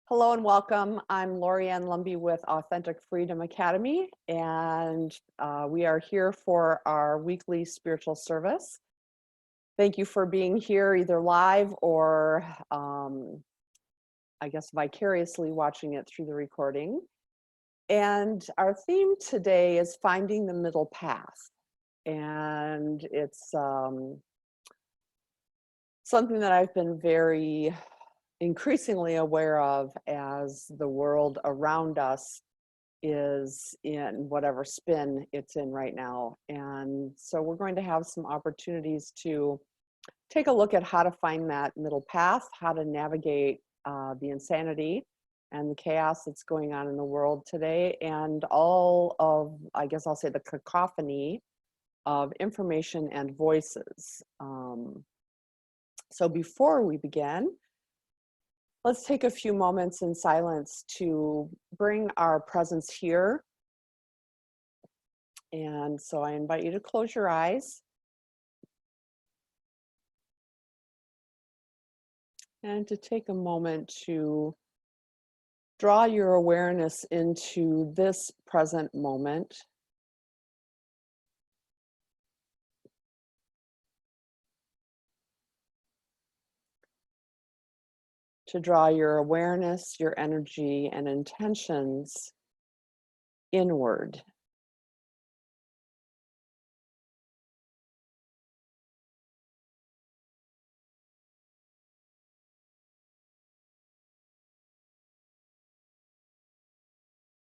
Hello and welcome. I'm Lorianne Lumby with Authentic Freedom Academy, and we are here for our weekly spiritual service. Thank you for being here either live or I guess vicariously watching it through the recording. And our theme today is finding the middle path. And it's something that I've been very increasingly aware of as the world around us is in whatever spin it's in right now. And so we're going to have some opportunities to take a look at how to find that middle path, how to navigate the insanity and the chaos that's going on in the world today, and all of, I guess I'll say, the cacophony of information and voices. So before we begin, let's take a few moments in silence to bring our presence here. And so I invite you to close your eyes and to take a moment to draw your awareness into this present moment. To draw your awareness, your energy, and intentions inward.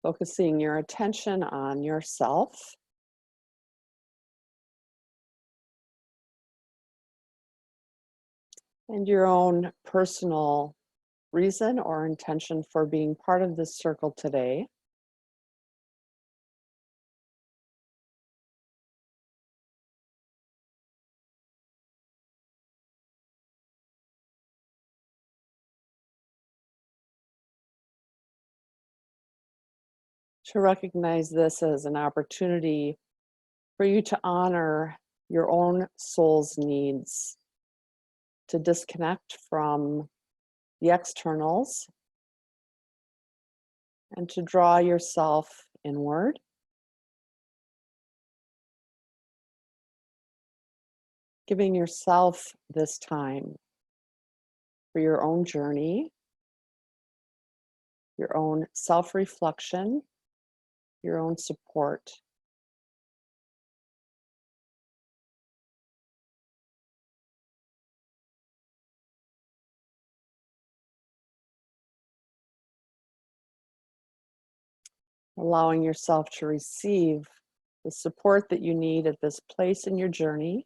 Focusing your attention on yourself. And your own personal reason or intention for being part of this circle today. To recognize this as an opportunity for you to honor your own soul's needs, to disconnect from the externals, and to draw yourself inward. Giving yourself this time for your own journey, your own self-reflection, your own support. Allowing yourself to receive the support that you need at this place in your journey.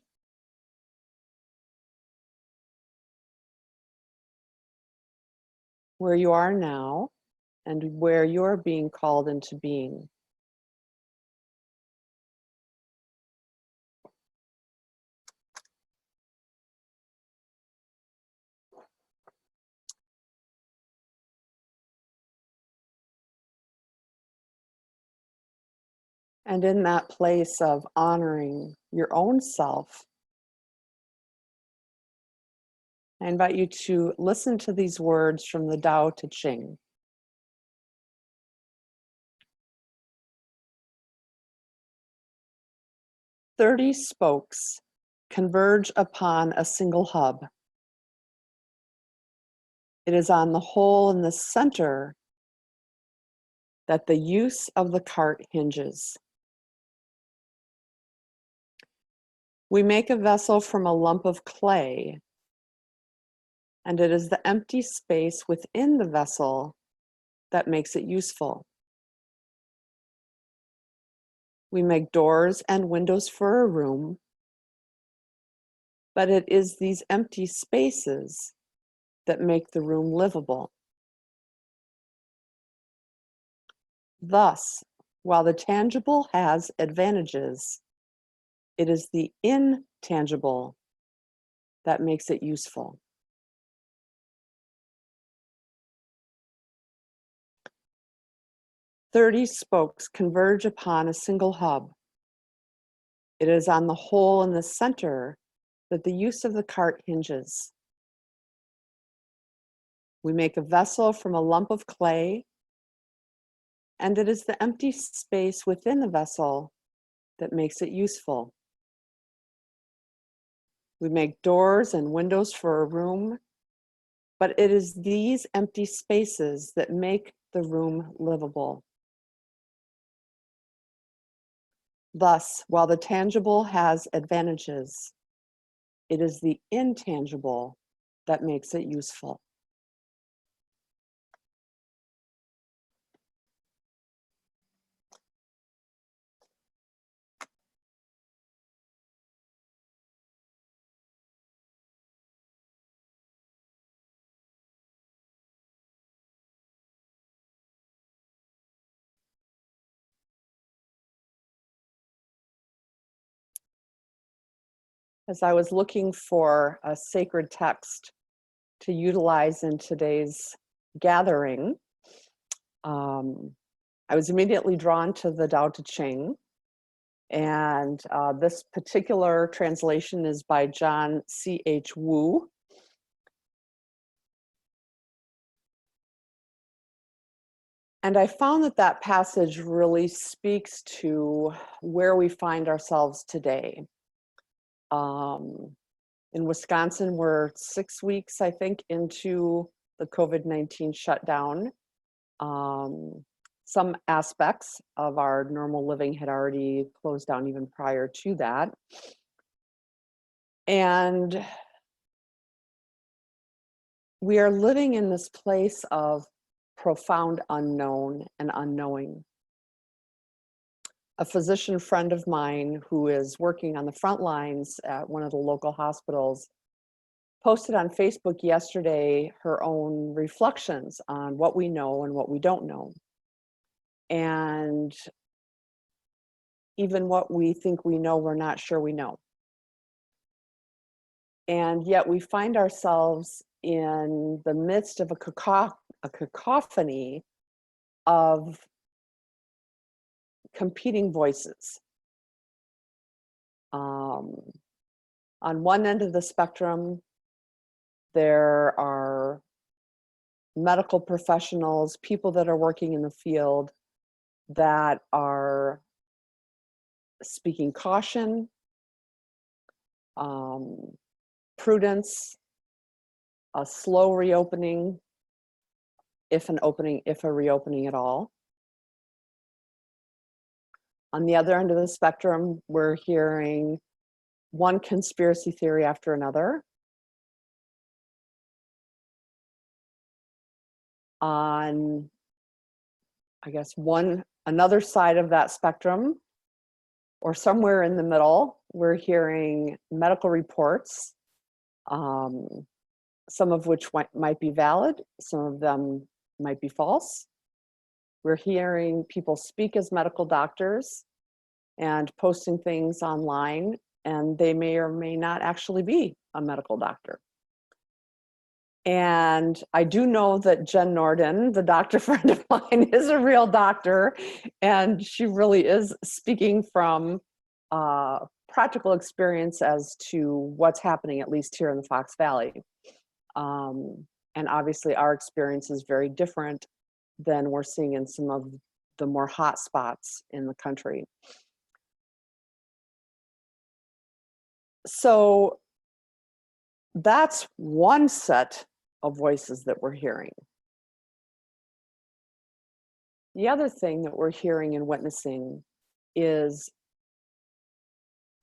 Where you are now and where you're being called into being. And in that place of honoring your own self, I invite you to listen to these words from the Tao Te Ching. "30 spokes converge upon a single hub. It is on the hole in the center that the use of the cart hinges. We make a vessel from a lump of clay, and it is the empty space within the vessel that makes it useful. We make doors and windows for a room, but it is these empty spaces that make the room livable. Thus, while the tangible has advantages, it is the intangible that makes it useful." "30 spokes converge upon a single hub. It is on the hole in the center that the use of the cart hinges. We make a vessel from a lump of clay, and it is the empty space within the vessel that makes it useful. We make doors and windows for a room, but it is these empty spaces that make the room livable. Thus, while the tangible has advantages, it is the intangible that makes it useful. As I was looking for a sacred text to utilize in today's gathering, I was immediately drawn to the Tao Te Ching. And this particular translation is by John C.H. Wu. And I found that that passage really speaks to where we find ourselves today. In Wisconsin, we're 6 weeks, I think, into the COVID-19 shutdown. Some aspects of our normal living had already closed down even prior to that. And we are living in this place of profound unknown and unknowing. A physician friend of mine who is working on the front lines at one of the local hospitals posted on Facebook yesterday her own reflections on what we know and what we don't know. And even what we think we know, we're not sure we know. And yet we find ourselves in the midst of a cacophony of competing voices. On one end of the spectrum, there are medical professionals, people that are working in the field that are speaking caution, prudence, a slow reopening, if a reopening at all. On the other end of the spectrum, we're hearing one conspiracy theory after another. On, I guess, another side of that spectrum, or somewhere in the middle, we're hearing medical reports, some of which might be valid, some of them might be false. We're hearing people speak as medical doctors and posting things online, and they may or may not actually be a medical doctor. And I do know that Jen Norden, the doctor friend of mine, is a real doctor, and she really is speaking from practical experience as to what's happening, at least here in the Fox Valley. And obviously our experience is very different than we're seeing in some of the more hot spots in the country. So that's one set of voices that we're hearing. The other thing that we're hearing and witnessing is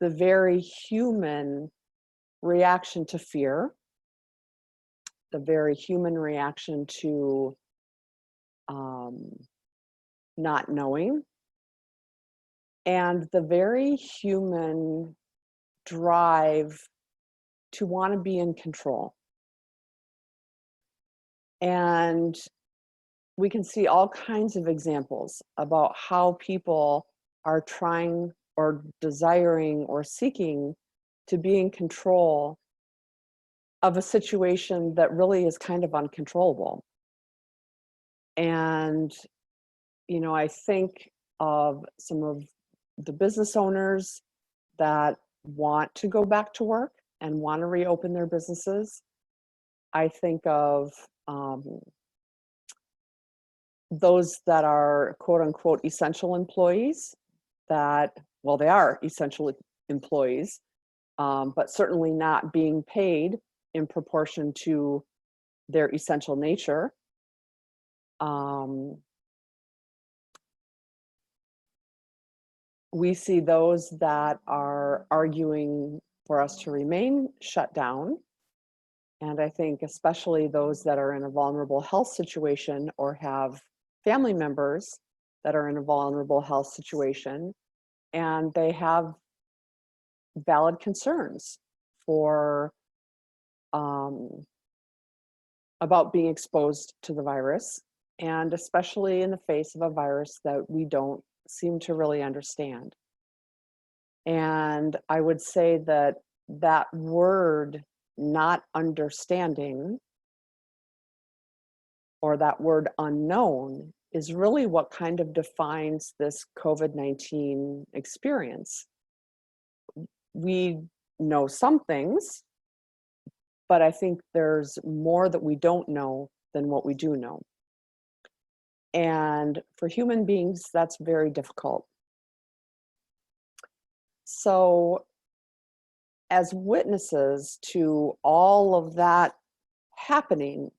the very human reaction to fear, the very human reaction to not knowing, and the very human drive to want to be in control. And we can see all kinds of examples about how people are trying or desiring or seeking to be in control of a situation that really is kind of uncontrollable. And, you know, I think of some of the business owners that want to go back to work and want to reopen their businesses. I think of um, those that are quote unquote essential employees that, well, they are essential employees, but certainly not being paid in proportion to their essential nature. We see those that are arguing for us to remain shut down. And I think especially those that are in a vulnerable health situation or have family members that are in a vulnerable health situation, and they have valid concerns for about being exposed to the virus, and especially in the face of a virus that we don't seem to really understand. And I would say that that word, not understanding, or that word unknown, is really what kind of defines this COVID-19 experience. We know some things, but I think there's more that we don't know than what we do know. And for human beings, that's very difficult. So, as witnesses to all of that happening,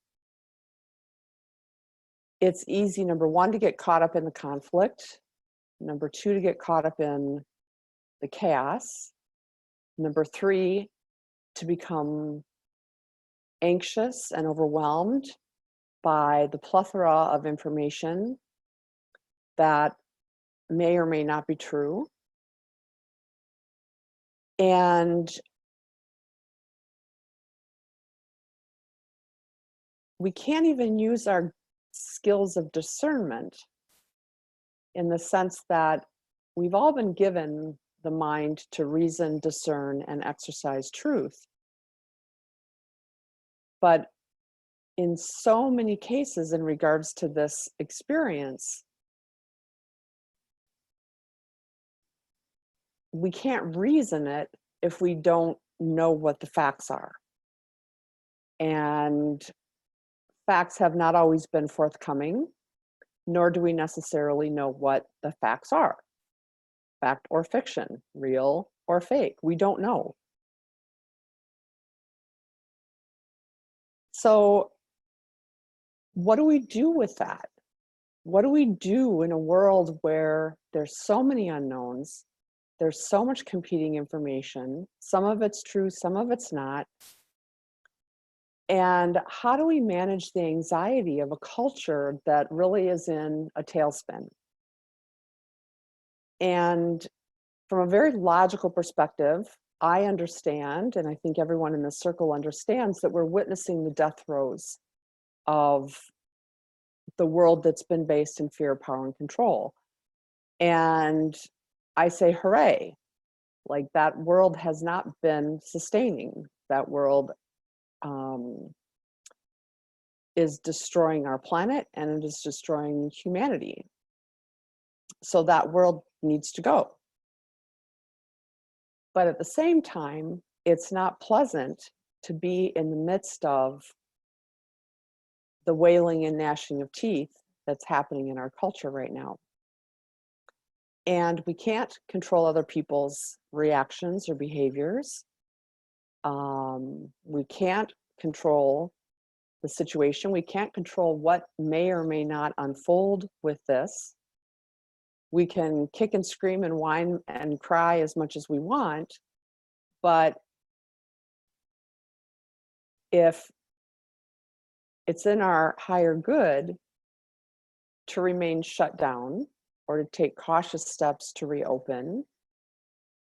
it's easy, number one, to get caught up in the conflict. Number two, to get caught up in the chaos. Number three, to become anxious and overwhelmed by the plethora of information that may or may not be true. And we can't even use our skills of discernment, in the sense that we've all been given the mind to reason, discern, and exercise truth. But in so many cases in regards to this experience, we can't reason it if we don't know what the facts are. And facts have not always been forthcoming, nor do we necessarily know what the facts are. Fact or fiction, real or fake, we don't know. So what do we do with that? What do we do in a world where there's so many unknowns, there's so much competing information, some of it's true, some of it's not? And how do we manage the anxiety of a culture that really is in a tailspin? And from a very logical perspective, I understand, and I think everyone in this circle understands, that we're witnessing the death throes of the world that's been based in fear, power, and control. And I say, hooray, like that world has not been sustaining. That world is destroying our planet, and it is destroying humanity. So that world needs to go. But at the same time, it's not pleasant to be in the midst of the wailing and gnashing of teeth that's happening in our culture right now. And we can't control other people's reactions or behaviors. We can't control the situation. We can't control what may or may not unfold with this. We can kick and scream and whine and cry as much as we want, but if it's in our higher good to remain shut down or to take cautious steps to reopen,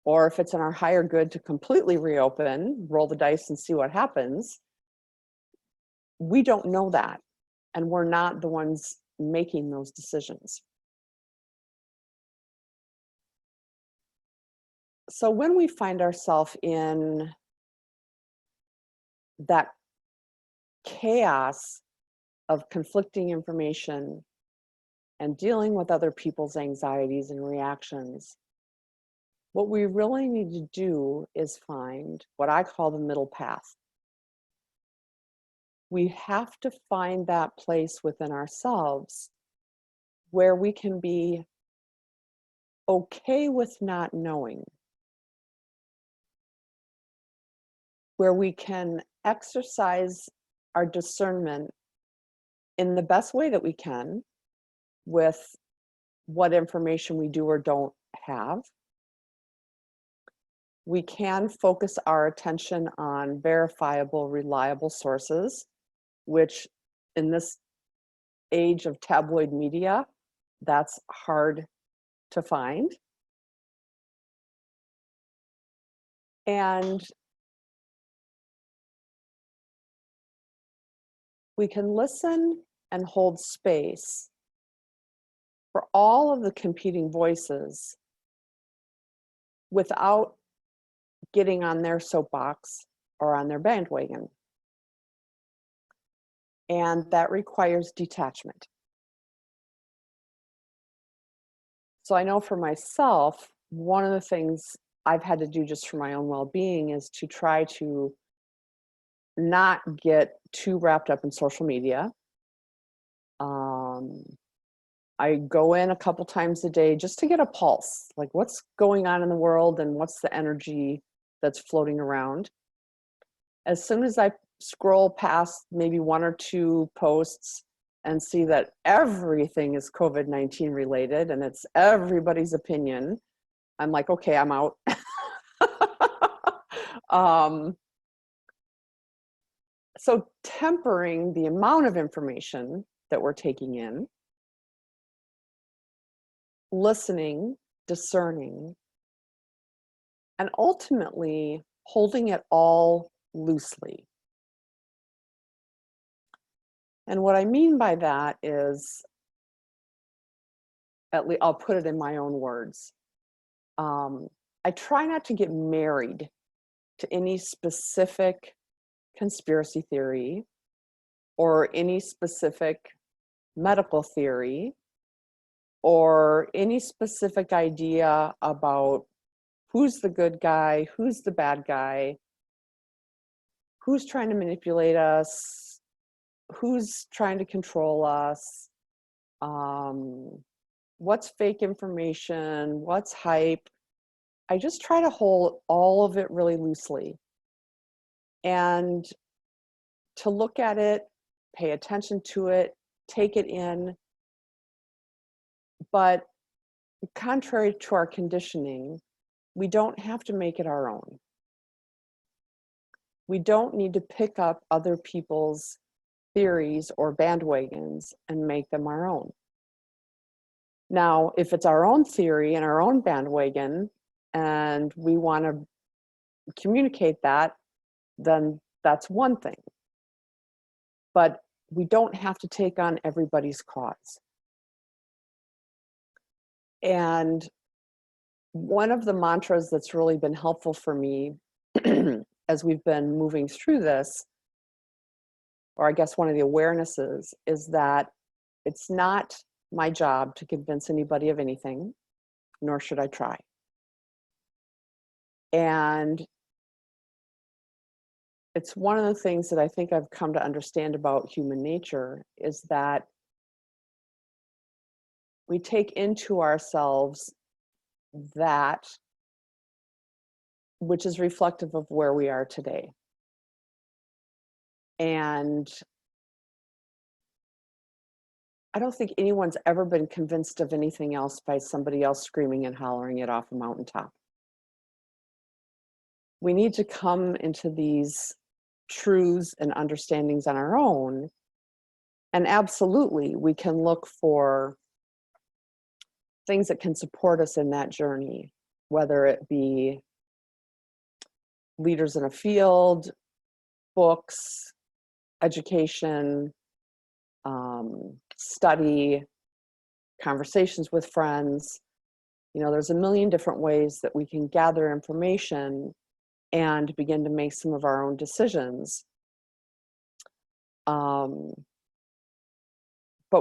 or if it's in our higher good to completely reopen, roll the dice and see what happens, we don't know that. And we're not the ones making those decisions. So when we find ourselves in that chaos of conflicting information and dealing with other people's anxieties and reactions, what we really need to do is find what I call the middle path. We have to find that place within ourselves where we can be okay with not knowing, where we can exercise our discernment in the best way that we can with what information we do or don't have. We can focus our attention on verifiable, reliable sources, which in this age of tabloid media, that's hard to find. And we can listen and hold space for all of the competing voices without getting on their soapbox or on their bandwagon. And that requires detachment. So I know for myself, one of the things I've had to do just for my own well-being is to try to not get too wrapped up in social media. I go in a couple times a day just to get a pulse, like what's going on in the world and what's the energy that's floating around. As soon as I scroll past maybe one or two posts and see that everything is COVID-19 related and it's everybody's opinion, I'm like, okay, I'm out. So tempering the amount of information that we're taking in, listening, discerning, and ultimately holding it all loosely. And what I mean by that is, at least I'll put it in my own words. I try not to get married to any specific conspiracy theory or any specific medical theory or any specific idea about who's the good guy, who's the bad guy, who's trying to manipulate us, who's trying to control us, what's fake information, what's hype. I just try to hold all of it really loosely and to look at it, pay attention to it, take it in. But contrary to our conditioning, we don't have to make it our own. We don't need to pick up other people's theories or bandwagons and make them our own. Now, if it's our own theory and our own bandwagon, and we want to communicate that, then that's one thing. But we don't have to take on everybody's cause. And one of the mantras that's really been helpful for me as we've been moving through this, or I guess one of the awarenesses, is that it's not my job to convince anybody of anything, nor should I try. And it's one of the things that I think I've come to understand about human nature is that we take into ourselves that which is reflective of where we are today. And I don't think anyone's ever been convinced of anything else by somebody else screaming and hollering it off a mountaintop. We need to come into these truths and understandings on our own. And absolutely, we can look for things that can support us in that journey, whether it be leaders in a field, books, education, study, conversations with friends. You know, there's a million different ways that we can gather information and begin to make some of our own decisions. But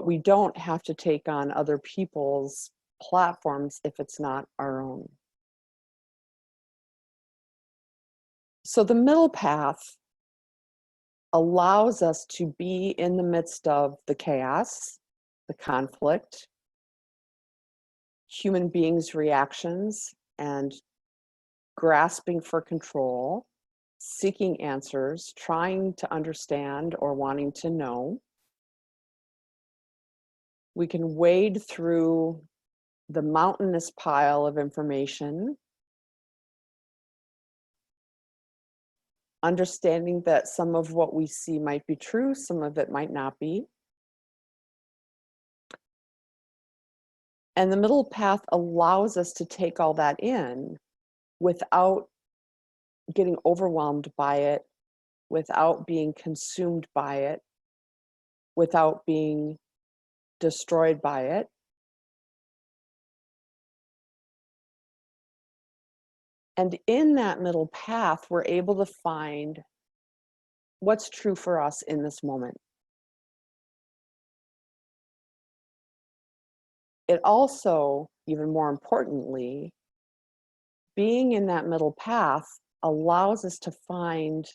we don't have to take on other people's platforms if it's not our own. So the middle path allows us to be in the midst of the chaos, the conflict, human beings' reactions, and grasping for control, seeking answers, trying to understand or wanting to know. We can wade through the mountainous pile of information, understanding that some of what we see might be true, some of it might not be. And the middle path allows us to take all that in without getting overwhelmed by it, without being consumed by it, without being destroyed by it. And in that middle path, we're able to find what's true for us in this moment. It also, even more importantly, being in that middle path allows us to find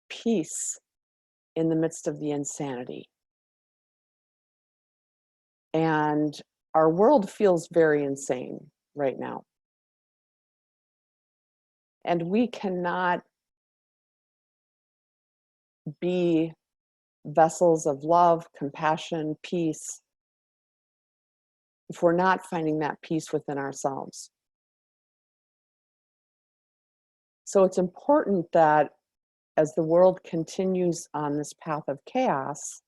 peace in the midst of the insanity. And our world feels very insane right now. And we cannot be vessels of love, compassion, peace, if we're not finding that peace within ourselves. So it's important that as the world continues on this path of chaos,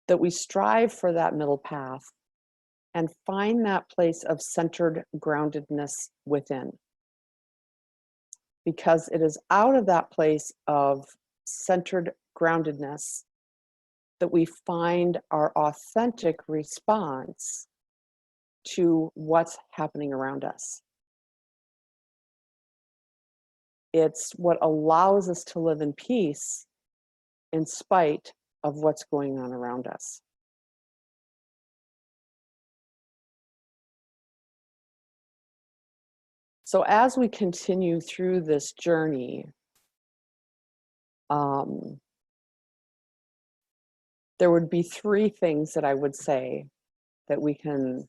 that we strive for that middle path and find that place of centered groundedness within. Because it is out of that place of centered groundedness that we find our authentic response to what's happening around us. It's what allows us to live in peace in spite of what's going on around us. So as we continue through this journey, there would be three things that I would say that we can,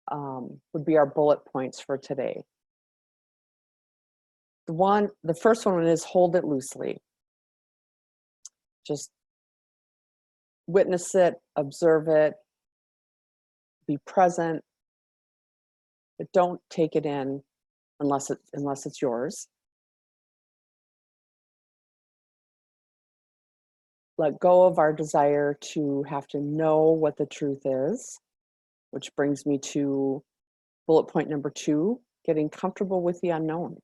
would be our bullet points for today. The first one is hold it loosely. Just witness it, observe it, be present, but don't take it in unless it's yours. Let go of our desire to have to know what the truth is, which brings me to bullet point number 2, getting comfortable with the unknown.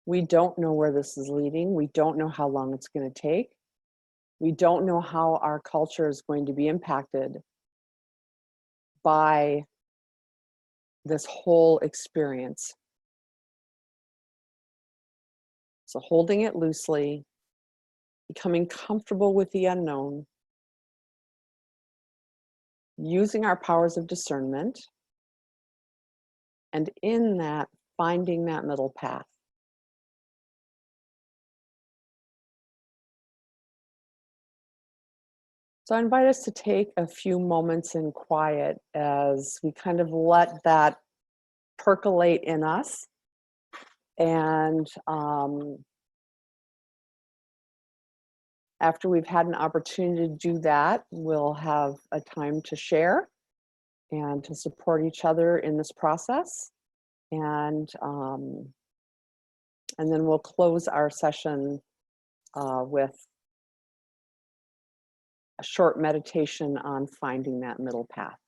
We don't know where this is leading. We don't know how long it's going to take. We don't know how our culture is going to be impacted by this whole experience. So holding it loosely, becoming comfortable with the unknown, using our powers of discernment, and in that, finding that middle path. So I invite us to take a few moments in quiet as we kind of let that percolate in us. And after we've had an opportunity to do that, we'll have a time to share and to support each other in this process. And then we'll close our session with a short meditation on finding that middle path.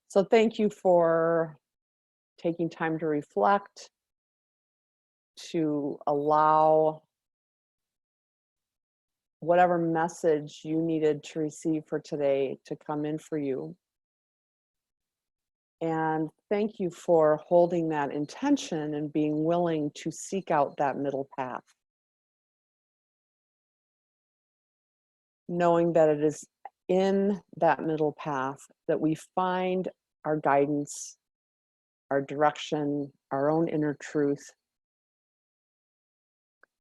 So thank you for taking time to reflect, to allow whatever message you needed to receive for today to come in for you. And thank you for holding that intention and being willing to seek out that middle path. Knowing that it is in that middle path that we find our guidance, our direction, our own inner truth,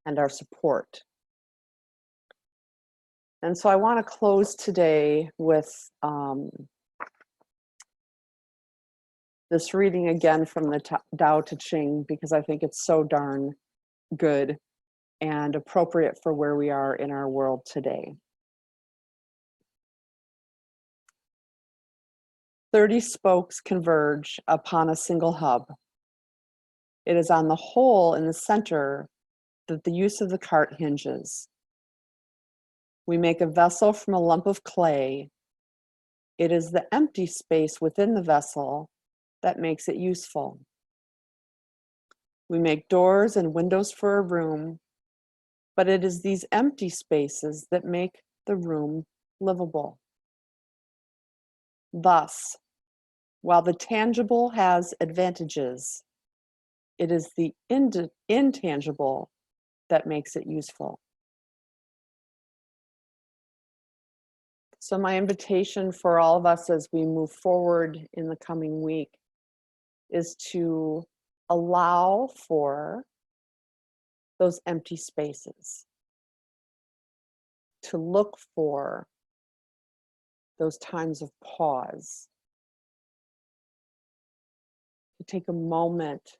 and our support. And so I want to close today with this reading again from the Tao Te Ching, because I think it's so darn good and appropriate for where we are in our world today. 30 spokes converge upon a single hub. It is on the hole in the center that the use of the cart hinges. We make a vessel from a lump of clay. It is the empty space within the vessel that makes it useful. We make doors and windows for a room, but it is these empty spaces that make the room livable. Thus, while the tangible has advantages, it is the intangible that makes it useful. So my invitation for all of us as we move forward in the coming week is to allow for those empty spaces, to look for those times of pause, to take a moment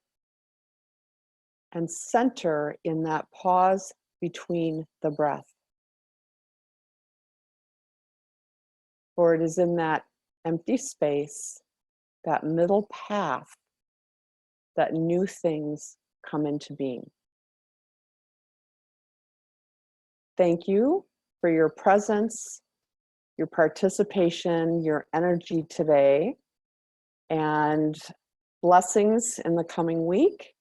and center in that pause between the breath. For it is in that empty space, that middle path, that new things come into being. Thank you for your presence, your participation, your energy today, and blessings in the coming week.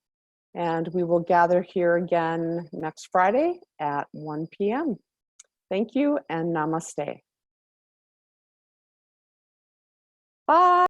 And we will gather here again next Friday at 1 p.m. Thank you and namaste. Bye.